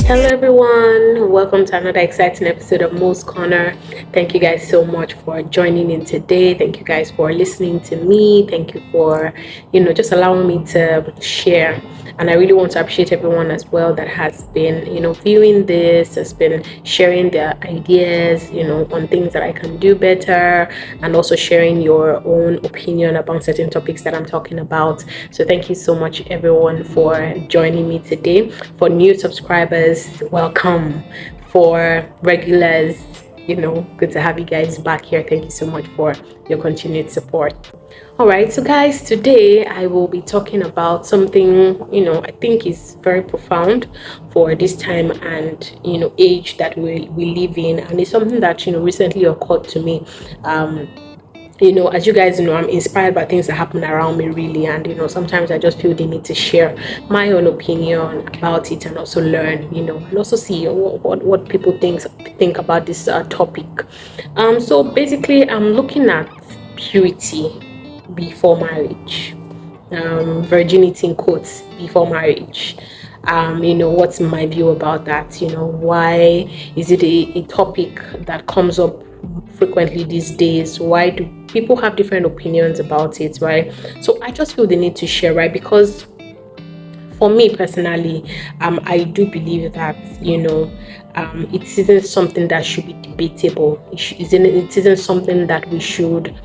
Hello everyone, welcome to another exciting episode of Mo's Corner. Thank you guys so much for joining in today. Thank you guys for listening to me. Thank you for, just allowing me to share. And I really want to appreciate everyone as well that has been, viewing this, has been sharing their ideas, on things that I can do better, and also sharing your own opinion about certain topics that I'm talking about. So thank you so much everyone for joining me today. For new subscribers, welcome. For regulars, good to have you guys back here. Thank you so much for your continued support. All right, so guys, today I will be talking about something, I think is very profound for this time and, age that we live in. And it's something that, recently occurred to me. As you guys know, I'm inspired by things that happen around me, really. And, sometimes I just feel the need to share my own opinion about it and also learn, and also see what people think about this topic. So basically, I'm looking at purity before marriage, virginity in quotes before marriage. What's my view about that? Why is it a topic that comes up frequently these days? Why do people have different opinions about it, right? So I just feel the need to share, right? Because for me personally, I do believe that, it isn't something that should be debatable. It isn't something that we should,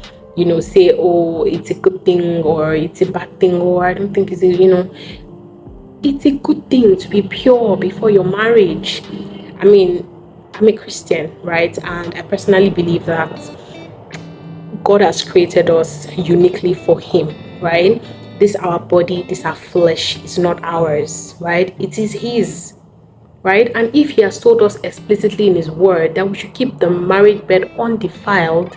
say, oh, it's a good thing or it's a bad thing, or I don't think it's a good thing to be pure before your marriage. I mean, I'm a Christian, right? And I personally believe that God has created us uniquely for Him, right? This our body, this our flesh is not ours, right? It is His, right? And if He has told us explicitly in His Word that we should keep the marriage bed undefiled,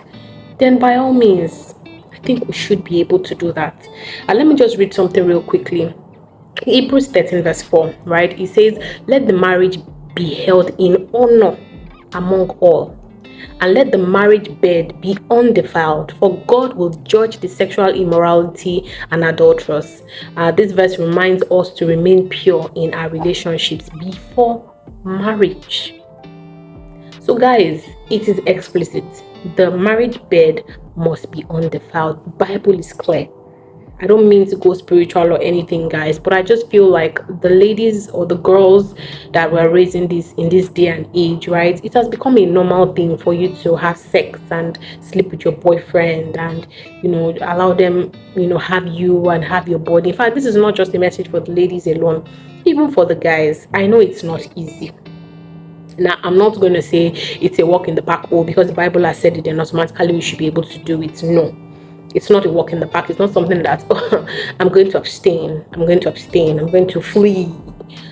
then by all means, I think we should be able to do that. And let me just read something real quickly. Hebrews 13 verse 4, right? It says, let the marriage be held in honor among all, and let the marriage bed be undefiled, for God will judge the sexual immorality and adulterous. This verse reminds us to remain pure in our relationships before marriage. So guys, it is explicit. The marriage bed must be undefiled. Bible is clear. I don't mean to go spiritual or anything, guys, but I just feel like the ladies or the girls that were raised in this day and age, right? It has become a normal thing for you to have sex and sleep with your boyfriend and, allow them, have you and have your body. In fact, this is not just a message for the ladies alone, even for the guys. I know it's not easy. Now, I'm not going to say it's a walk in the park, because the Bible has said it and automatically we should be able to do it. No. It's not a walk in the park. It's not something that I'm going to abstain. I'm going to flee.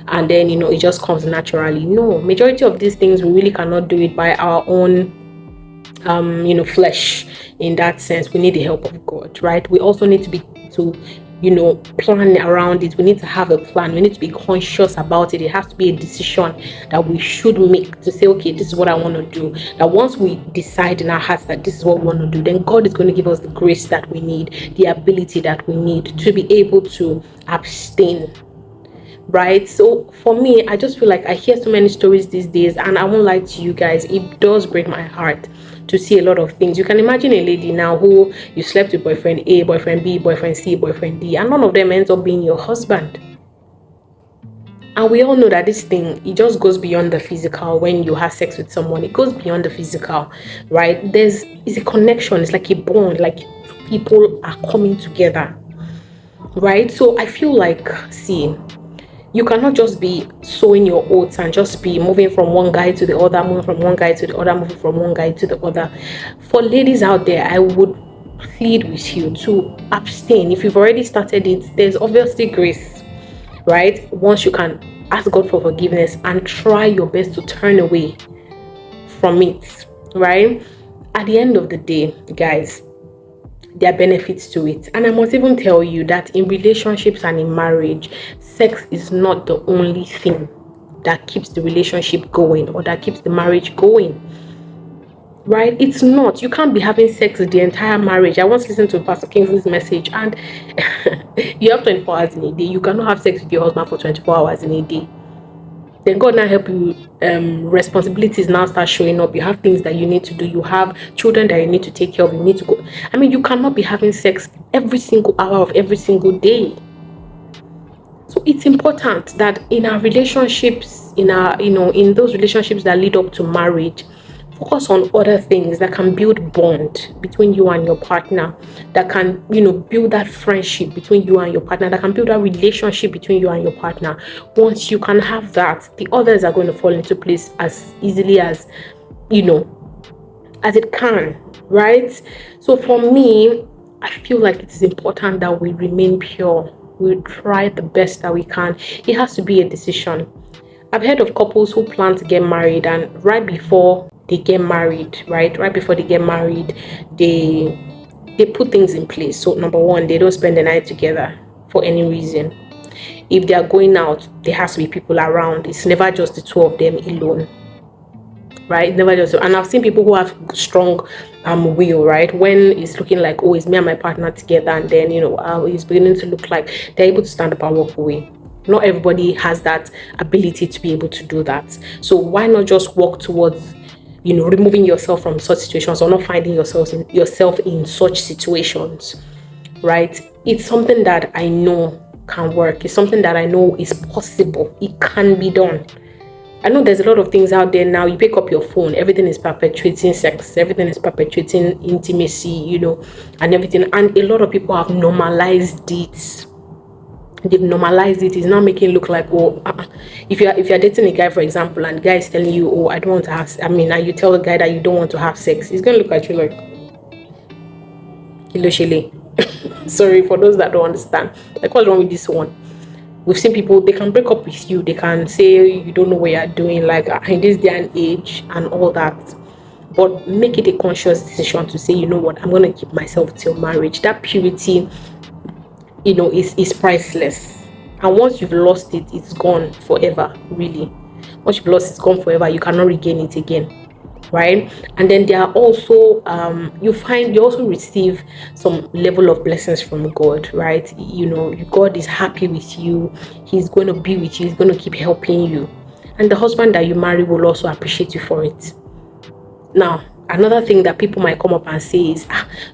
And then, it just comes naturally. No, majority of these things, we really cannot do it by our own, flesh. In that sense, we need the help of God, right? We also need to plan around it. We need to have a plan. We need to be conscious about it. It has to be a decision that we should make to say, okay, this is what I want to do. That once we decide in our hearts that this is what we want to do, then God is going to give us the grace that we need, the ability that we need to be able to abstain. Right? So for me, I just feel like I hear so many stories these days, and I won't lie to you guys, it does break my heart to see a lot of things. You can imagine a lady now who you slept with boyfriend A, boyfriend B, boyfriend C, boyfriend D, and none of them ends up being your husband. And we all know that this thing, it just goes beyond the physical. When you have sex with someone, it goes beyond the physical, right? It's a connection. It's like a bond, like people are coming together, right? So I feel like, see, you cannot just be sowing your oats and just be moving from one guy to the other, moving from one guy to the other, moving from one guy to the other. For ladies out there, I would plead with you to abstain. If you've already started it, there's obviously grace, right? Once you can ask God for forgiveness and try your best to turn away from it, right? At the end of the day, guys, there are benefits to it. And I must even tell you that in relationships and in marriage, sex is not the only thing that keeps the relationship going or that keeps the marriage going. right? It's not. You can't be having sex the entire marriage. I once listened to Pastor Kingsley's message, and you have 24 hours in a day. You cannot have sex with your husband for 24 hours in a day. Then God now help you. Responsibilities now start showing up. You have things that you need to do. You have children that you need to take care of. You need to go. I mean, you cannot be having sex every single hour of every single day. So it's important that in our relationships, in those relationships that lead up to marriage, focus on other things that can build bond between you and your partner, that can, build that friendship between you and your partner, that can build that relationship between you and your partner. Once you can have that, the others are going to fall into place as easily as, as it can, right? So for me, I feel like it is important that we remain pure. We try the best that we can. It has to be a decision. I've heard of couples who plan to get married, and right before they get married, right before they get married, they put things in place. So number one, they don't spend the night together for any reason. If they are going out, there has to be people around. It's never just the two of them alone, right? Never just. And I've seen people who have strong will, right? When it's looking like, oh, it's me and my partner together, and then it's beginning to look like they're able to stand up and walk away. Not everybody has that ability to be able to do that. So why not just walk towards removing yourself from such situations, or not finding yourself in such situations, right? It's something that I know can work. It's something that I know is possible. It can be done. I know there's a lot of things out there now. You pick up your phone, everything is perpetuating sex, everything is perpetuating intimacy, and everything. And a lot of people have normalized it. They've normalized it. It's now making it look like, oh, if you're dating a guy, for example, and the guy is telling you, oh, I don't want to have, and you tell the guy that you don't want to have sex, he's gonna look at you like, kilo shele. Sorry for those that don't understand. Like, what's wrong with this one? We've seen people, they can break up with you, they can say you don't know what you're doing, like in this day and age and all that. But make it a conscious decision to say, you know what, I'm going to keep myself till marriage. That purity, is priceless. And once you've lost it, it's gone forever, really. Once you've lost it, it's gone forever. You cannot regain it again. Right? And then there are also you also receive some level of blessings from God, right? God is happy with you. He's going to be with you. He's going to keep helping you. And the husband that you marry will also appreciate you for it. Now, another thing that people might come up and say is,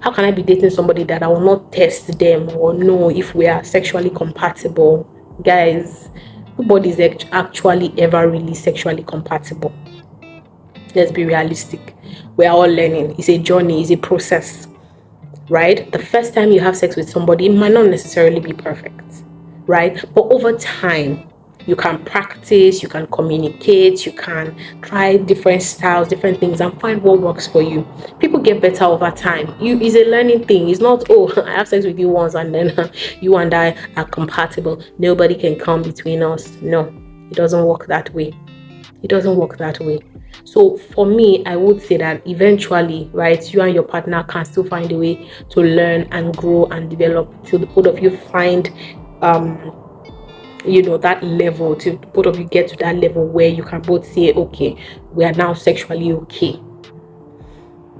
how can I be dating somebody that I will not test them or know if we are sexually compatible? Guys, nobody is actually ever really sexually compatible. Let's be realistic. We're all learning. It's a journey, it's a process, right? The first time you have sex with somebody, it might not necessarily be perfect, right? But over time, you can practice, you can communicate, you can try different styles, different things, and find what works for you. People get better over time. It's a learning thing. It's not, oh, I have sex with you once and then you and I are compatible. Nobody can come between us. No, it doesn't work that way. It doesn't work that way. So for me, I would say that eventually, right, you and your partner can still find a way to learn and grow and develop till the both of you find that level, till both of you get to that level where you can both say, okay, we are now sexually okay.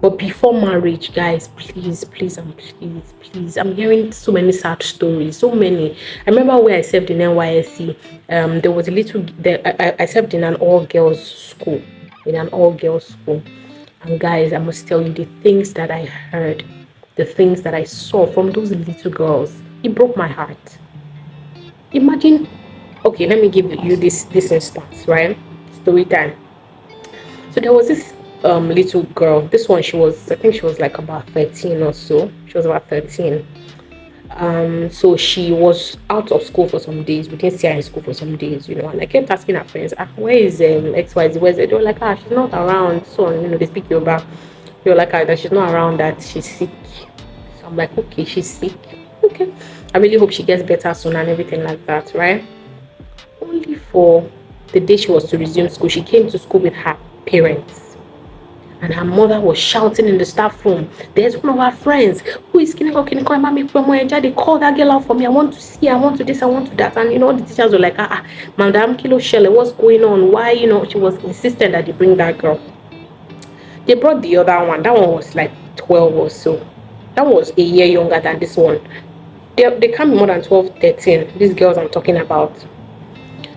But before marriage, guys, please, and please, I'm hearing so many sad stories, so many. I remember where I served in NYSC, there was I served in an all-girls school, and guys, I must tell you, the things that I heard, the things that I saw from those little girls, it broke my heart. Imagine, okay, let me give you this instance, right? Story time. So there was this little girl. This one, I think she was like about 13 or so. She was about 13. So she was out of school for some days. We didn't see her in school for some days, and I kept asking her friends, where is XYZ? Where's it? They were like, she's not around. So on, they speak Yoruba. They were like, that she's not around, that she's sick. So I'm like, okay, she's sick. Okay. I really hope she gets better soon and everything like that, right? Only for the day she was to resume school, she came to school with her parents, and her mother was shouting in the staff room, there's one of our friends who is Kineko, mommy, they call that girl out for me. I want to see, I want to this, I want to that. And the teachers were like, Madam Kilo Shelle, what's going on? Why, she was insistent that they bring that girl. They brought the other one. That one was like 12 or so. That one was a year younger than this one. They can't be more than 12, 13. These girls I'm talking about.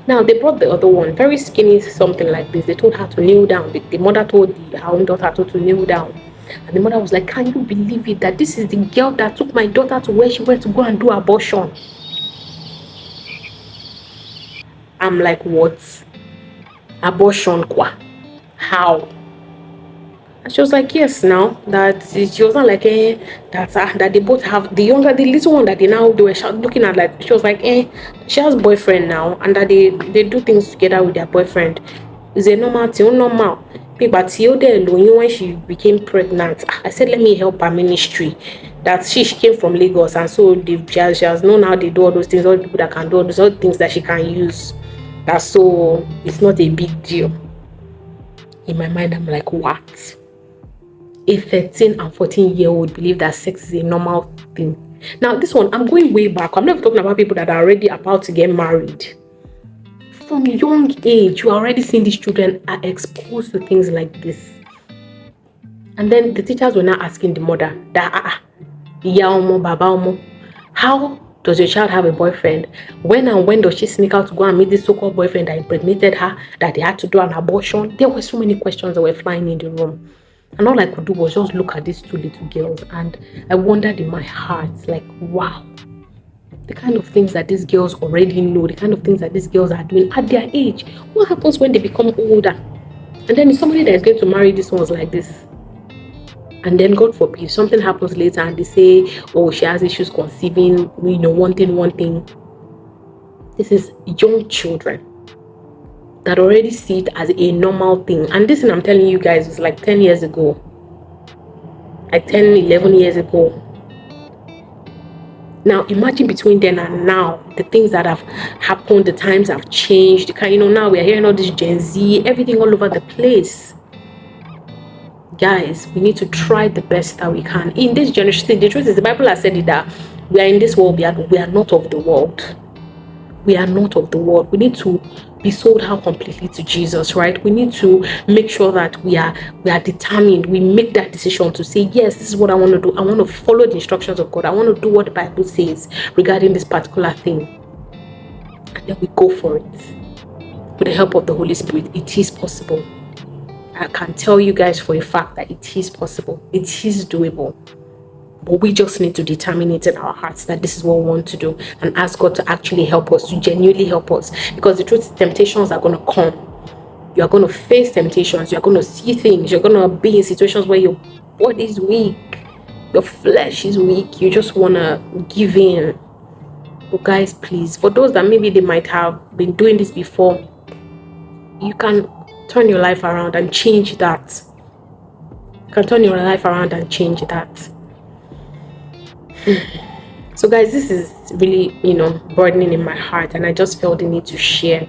Now they brought the other one, very skinny, something like this. They told her to kneel down. The mother told her own daughter to kneel down. And the mother was like, can you believe it that this is the girl that took my daughter to where she went to go and do abortion? I'm like, what? Abortion qua? How? And she was like, yes, now that she wasn't like that they both have the little one that they were looking at, like she was like, she has boyfriend now, and that they do things together with their boyfriend. Is a normal thing, normal. But when she became pregnant, I said, let me help her ministry. That she came from Lagos, and so she has known how they do all those things, all the people that can do all those other things that she can use. That's so it's not a big deal. In my mind, I'm like, what? A 13 and 14-year-old believe that sex is a normal thing. Now, this one, I'm going way back. I'm not talking about people that are already about to get married. From young age, you are already seeing these children are exposed to things like this. And then the teachers were now asking the mother that, how does your child have a boyfriend? When and when does she sneak out to go and meet this so-called boyfriend that impregnated her, that they had to do an abortion? There were so many questions that were flying in the room. And all I could do was just look at these two little girls, and I wondered in my heart, like, wow, the kind of things that these girls already know, the kind of things that these girls are doing at their age. What happens when they become older? And then somebody that is going to marry these ones like this. And then God forbid, something happens later and they say, oh, she has issues conceiving, one thing. This is young children that already see it as a normal thing. And this thing I'm telling you guys was like 10 years ago. Like 10, 11 years ago. Now, imagine between then and now, the things that have happened, the times have changed. Now we are hearing all this Gen Z, everything all over the place. Guys, we need to try the best that we can. In this generation, the truth is, the Bible has said it that we are in this world, we are not of the world. We are not of the world. We need to be sold out completely to Jesus, right? We need to make sure that we are determined. We make that decision to say, yes, this is what I want to do. I want to follow the instructions of God. I want to do what the Bible says regarding this particular thing. And then we go for it. With the help of the Holy Spirit, it is possible. I can tell you guys for a fact that it is possible. It is doable. But we just need to determine it in our hearts that this is what we want to do, and ask God to actually help us, to genuinely help us. Because the truth is, temptations are going to come. You are going to face temptations. You are going to see things. You're going to be in situations where your body is weak. Your flesh is weak. You just want to give in. But guys, please, for those that maybe they might have been doing this before, you can turn your life around and change that. You can turn your life around and change that. So guys, this is really, burdening in my heart, and I just felt the need to share.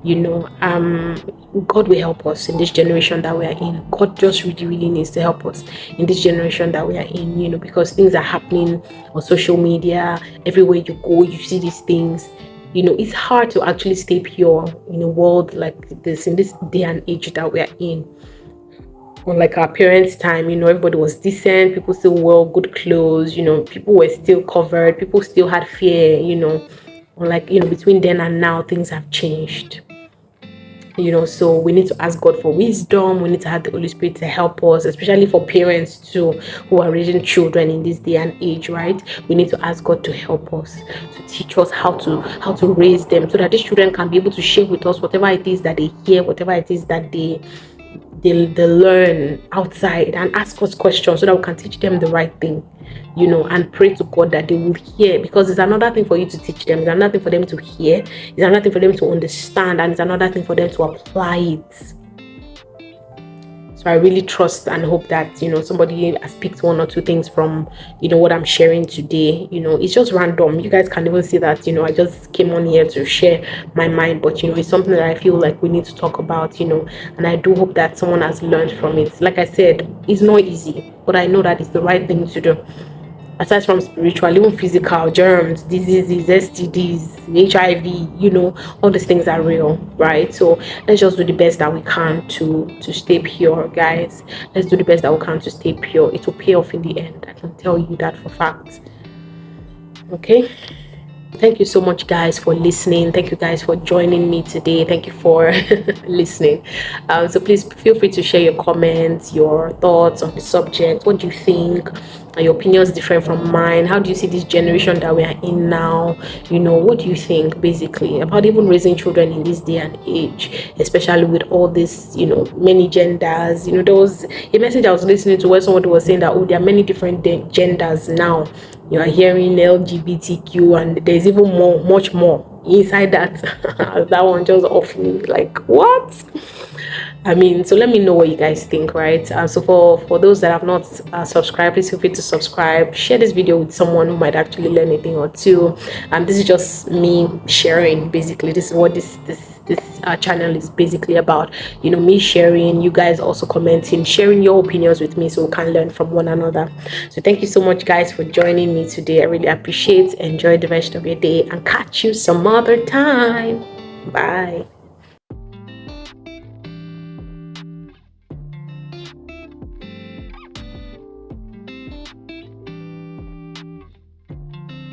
God will help us in this generation that we are in. God just really, really needs to help us in this generation that we are in, because things are happening on social media. Everywhere you go, you see these things. It's hard to actually stay pure in a world like this, in this day and age that we are in. Unlike our parents' time, everybody was decent, people still wore good clothes, people were still covered, people still had fear, unlike, between then and now, things have changed. So we need to ask God for wisdom. We need to have the Holy Spirit to help us, especially for parents too, who are raising children in this day and age, right? We need to ask God to help us, to teach us how to raise them, so that these children can be able to share with us whatever it is that they hear, whatever it is that they learn outside, and ask us questions so that we can teach them the right thing, and pray to God that they will hear, because it's another thing for you to teach them, it's another thing for them to hear, it's another thing for them to understand, and it's another thing for them to apply it. So I really trust and hope that, somebody has picked one or two things from, what I'm sharing today. It's just random. You guys can even see that, I just came on here to share my mind. But, it's something that I feel like we need to talk about, and I do hope that someone has learned from it. Like I said, it's not easy, but I know that it's the right thing to do. aside from spiritual, even physical, germs, diseases, STDs, HIV, all these things are real, right? So let's just do the best that we can to stay pure, guys. Let's do the best that we can to stay pure. It will pay off in the end. I can tell you that for fact. Okay. Thank you so much, guys, for listening. Thank you, guys, for joining me today. Thank you for listening. So please feel free to share your comments, your thoughts on the subject. What do you think? Are your opinions different from mine? How do you see this generation that we are in now? What do you think, basically, about even raising children in this day and age, especially with all this, many genders? There was a message I was listening to where somebody was saying that, oh, there are many different genders now. You are hearing LGBTQ, and there's even much more inside that. That one just off me, like, what? I mean, so let me know what you guys think, right? So for those that have not subscribed, please feel free to subscribe. Share this video with someone who might actually learn a thing or two. This is just me sharing, basically. This is what this channel is basically about. Me sharing, you guys also commenting, sharing your opinions with me, so we can learn from one another. So thank you so much, guys, for joining me today. I really appreciate. Enjoy the rest of your day, and catch you some other time. Bye.